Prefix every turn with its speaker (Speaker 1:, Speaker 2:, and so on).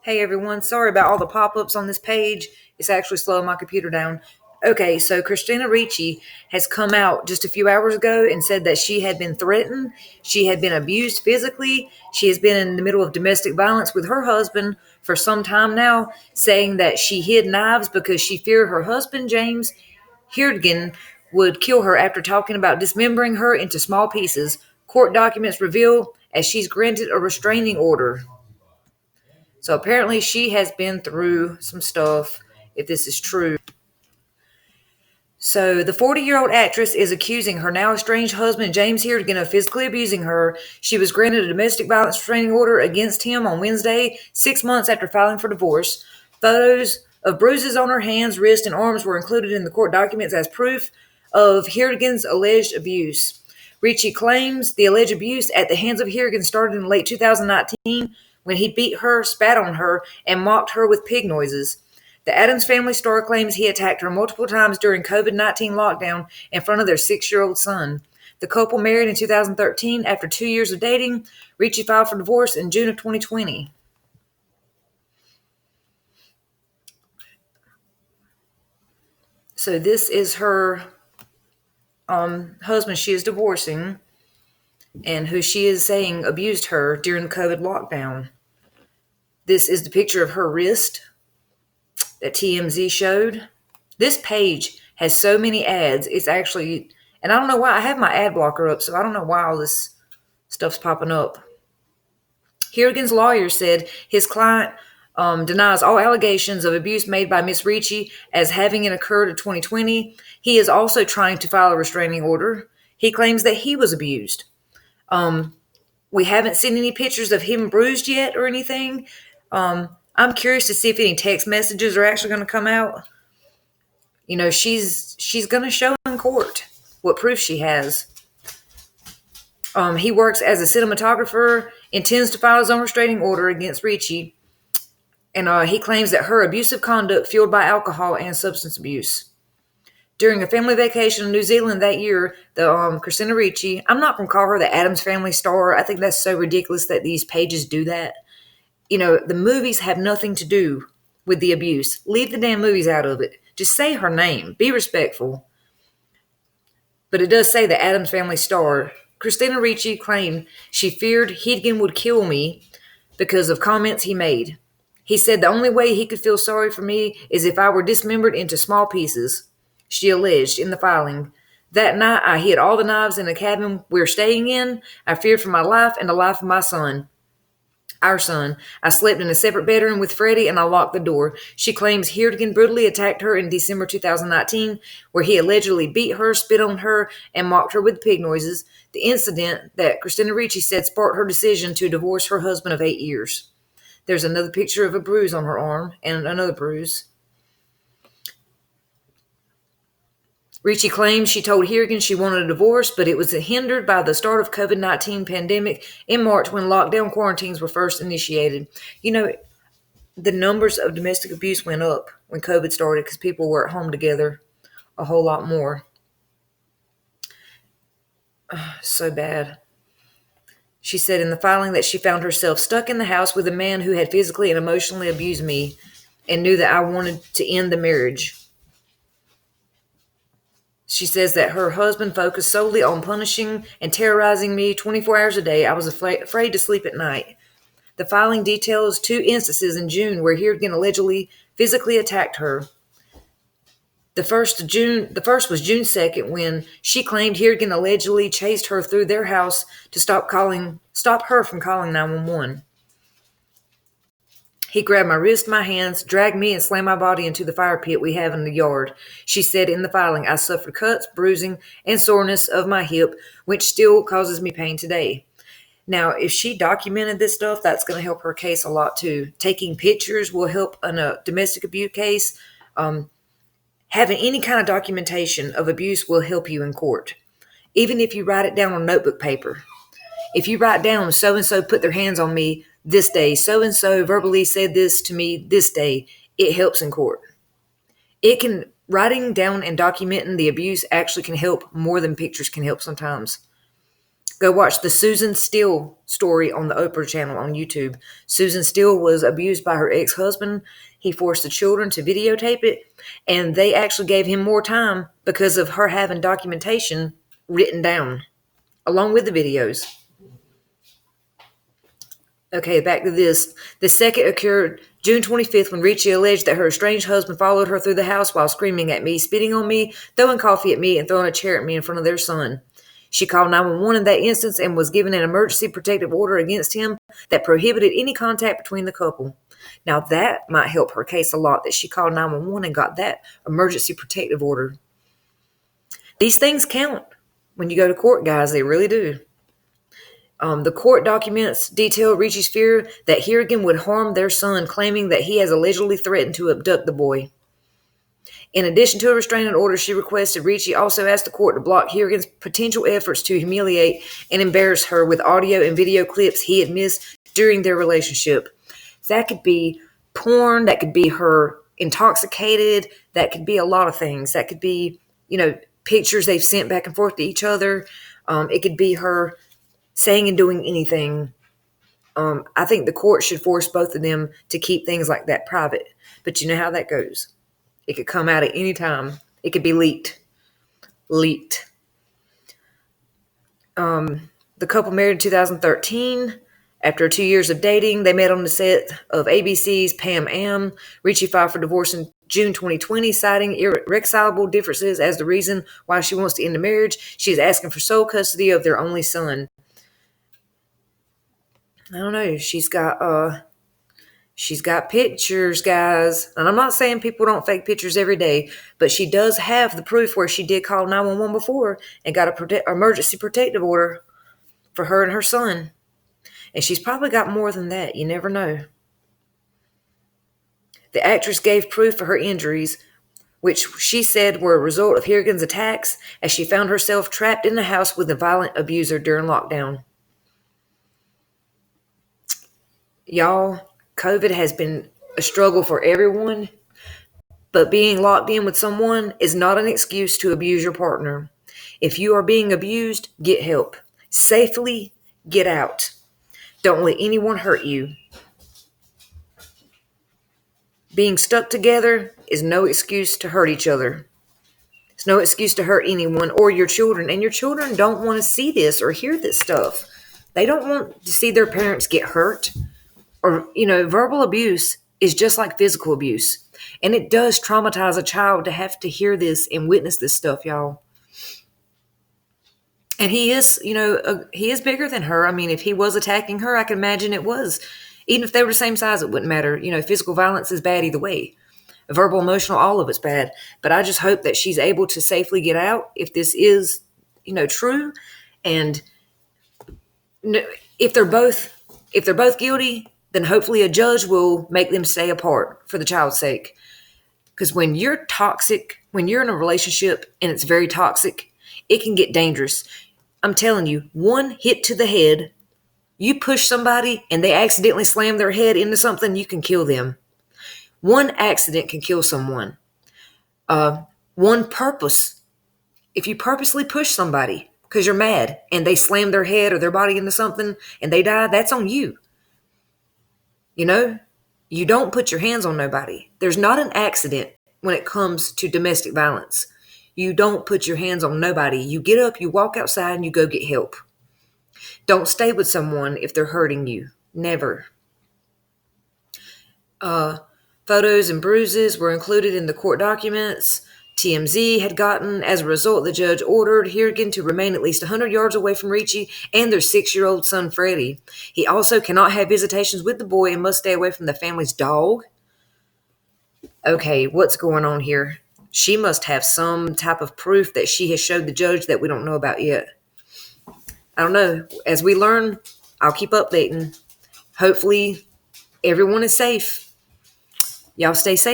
Speaker 1: Hey everyone, sorry about all the pop-ups on this page. It's actually slowing my computer down. Okay, so Christina Ricci has come out just a few hours ago and said that she had been threatened, she had been abused physically, she has been in the middle of domestic violence with her husband for some time now, saying that she hid knives because she feared her husband, James Heerdgen, would kill her after talking about dismembering her into small pieces. Court documents reveal as she's granted a restraining order. So apparently she has been through some stuff, if this is true. So the 40-year-old actress is accusing her now estranged husband, James Heerdgen, of physically abusing her. She was granted a domestic violence restraining order against him on Wednesday, 6 months after filing for divorce. Photos of bruises on her hands, wrists, and arms were included in the court documents as proof of Heerdgen's alleged abuse. Ricci claims the alleged abuse at the hands of Heerdgen started in late 2019 when he beat her, spat on her, and mocked her with pig noises. The Addams Family star claims he attacked her multiple times during COVID-19 lockdown in front of their 6-year-old son. The couple married in 2013 after 2 years of dating. Ricci filed for divorce in June of 2020. So this is her husband she is divorcing and who she is saying abused her during the COVID lockdown. This is the picture of her wrist that TMZ showed. This page has so many ads. It's actually, and I don't know why. I have my ad blocker up, so I don't know why all this stuff's popping up. Heerdgen's lawyer said his client denies all allegations of abuse made by Miss Ricci as having it occurred in 2020. He is also trying to file a restraining order. He claims that he was abused. We haven't seen any pictures of him bruised yet or anything. I'm curious to see if any text messages are actually going to come out. You know, she's going to show in court what proof she has. He works as a cinematographer, intends to file his own restraining order against Ricci, and he claims that her abusive conduct fueled by alcohol and substance abuse. During a family vacation in New Zealand that year, the Christina Ricci, I'm not going to call her the Addams Family star. I think that's so ridiculous that these pages do that. You know, the movies have nothing to do with the abuse. Leave the damn movies out of it. Just say her name. Be respectful. But it does say the Addams Family star. Christina Ricci claimed she feared Heerdgen would kill me because of comments he made. He said the only way he could feel sorry for me is if I were dismembered into small pieces, she alleged in the filing. That night, I hid all the knives in the cabin we're staying in. I feared for my life and the life of my son. Our son. I slept in a separate bedroom with Freddie and I locked the door. She claims Heerdgen brutally attacked her in December 2019, where he allegedly beat her, spit on her, and mocked her with pig noises. The incident that Christina Ricci said sparked her decision to divorce her husband of 8 years. There's another picture of a bruise on her arm and another bruise. Ricci claims she told Heerdgen she wanted a divorce, but it was hindered by the start of COVID-19 pandemic in March when lockdown quarantines were first initiated. You know, the numbers of domestic abuse went up when COVID started because people were at home together a whole lot more. So bad. She said in the filing that she found herself stuck in the house with a man who had physically and emotionally abused me and knew that I wanted to end the marriage. She says that her husband focused solely on punishing and terrorizing me 24 hours a day. I was afraid to sleep at night. The filing details 2 instances in June where Heerdgen allegedly physically attacked her. The first was June 2nd when she claimed Heerdgen allegedly chased her through their house to stop her from calling 911. He grabbed my wrist, my hands, dragged me, and slammed my body into the fire pit we have in the yard. She said in the filing, I suffered cuts, bruising, and soreness of my hip, which still causes me pain today. Now, if she documented this stuff, that's going to help her case a lot too. Taking pictures will help in a domestic abuse case. Having any kind of documentation of abuse will help you in court. Even if you write it down on notebook paper. If you write down so-and-so put their hands on me this day, so-and-so verbally said this to me this day, it helps in court. Writing down and documenting the abuse actually can help more than pictures can help sometimes. Go watch the Susan Steele story on the Oprah channel on YouTube. Susan Steele was abused by her ex-husband. He forced the children to videotape it, and they actually gave him more time because of her having documentation written down along with the videos. Okay, back to this. The second occurred June 25th when Ricci alleged that her estranged husband followed her through the house while screaming at me, spitting on me, throwing coffee at me, and throwing a chair at me in front of their son. She called 911 in that instance and was given an emergency protective order against him that prohibited any contact between the couple. Now that might help her case a lot, that she called 911 and got that emergency protective order. These things count when you go to court, guys. They really do. The court documents detail Ricci's fear that Harrigan would harm their son, claiming that he has allegedly threatened to abduct the boy. In addition to a restraining order she requested, Ricci also asked the court to block Harrigan's potential efforts to humiliate and embarrass her with audio and video clips he had missed during their relationship. That could be porn, that could be her intoxicated, that could be a lot of things. That could be, pictures they've sent back and forth to each other. It could be her saying and doing anything. I think the court should force both of them to keep things like that private. But you know how that goes. It could come out at any time. It could be leaked. The couple married in 2013. After 2 years of dating, they met on the set of ABC's Pam Am. Ricci filed for divorce in June 2020, citing irreconcilable differences as the reason why she wants to end the marriage. She is asking for sole custody of their only son. I don't know. She's got pictures, guys. And I'm not saying people don't fake pictures every day, but she does have the proof where she did call 911 before and got an emergency protective order for her and her son. And she's probably got more than that. You never know. The actress gave proof for her injuries, which she said were a result of Harrigan's attacks, as she found herself trapped in the house with a violent abuser during lockdown. Y'all, COVID has been a struggle for everyone, but being locked in with someone is not an excuse to abuse your partner. If you are being abused, get help. Safely get out. Don't let anyone hurt you. Being stuck together is no excuse to hurt each other. It's no excuse to hurt anyone or your children. And your children don't want to see this or hear this stuff. They don't want to see their parents get hurt. Or, verbal abuse is just like physical abuse. And it does traumatize a child to have to hear this and witness this stuff, y'all. And he is, he is bigger than her. I mean, if he was attacking her, I can imagine it was. Even if they were the same size, it wouldn't matter. Physical violence is bad either way. Verbal, emotional, all of it's bad. But I just hope that she's able to safely get out if this is, true. And if they're both guilty, then hopefully a judge will make them stay apart for the child's sake. Because when you're toxic, when you're in a relationship and it's very toxic, it can get dangerous. I'm telling you, one hit to the head, you push somebody and they accidentally slam their head into something, you can kill them. One accident can kill someone. One purpose. If you purposely push somebody because you're mad and they slam their head or their body into something and they die, that's on you. You don't put your hands on nobody. There's not an accident when it comes to domestic violence. You don't put your hands on nobody. You get up, you walk outside, and you go get help. Don't stay with someone if they're hurting you. Never. Photos and bruises were included in the court documents TMZ had gotten. As a result, the judge ordered Harrigan to remain at least 100 yards away from Ricci and their 6-year-old son, Freddie. He also cannot have visitations with the boy and must stay away from the family's dog. Okay, what's going on here? She must have some type of proof that she has showed the judge that we don't know about yet. I don't know. As we learn, I'll keep updating. Hopefully, everyone is safe. Y'all stay safe.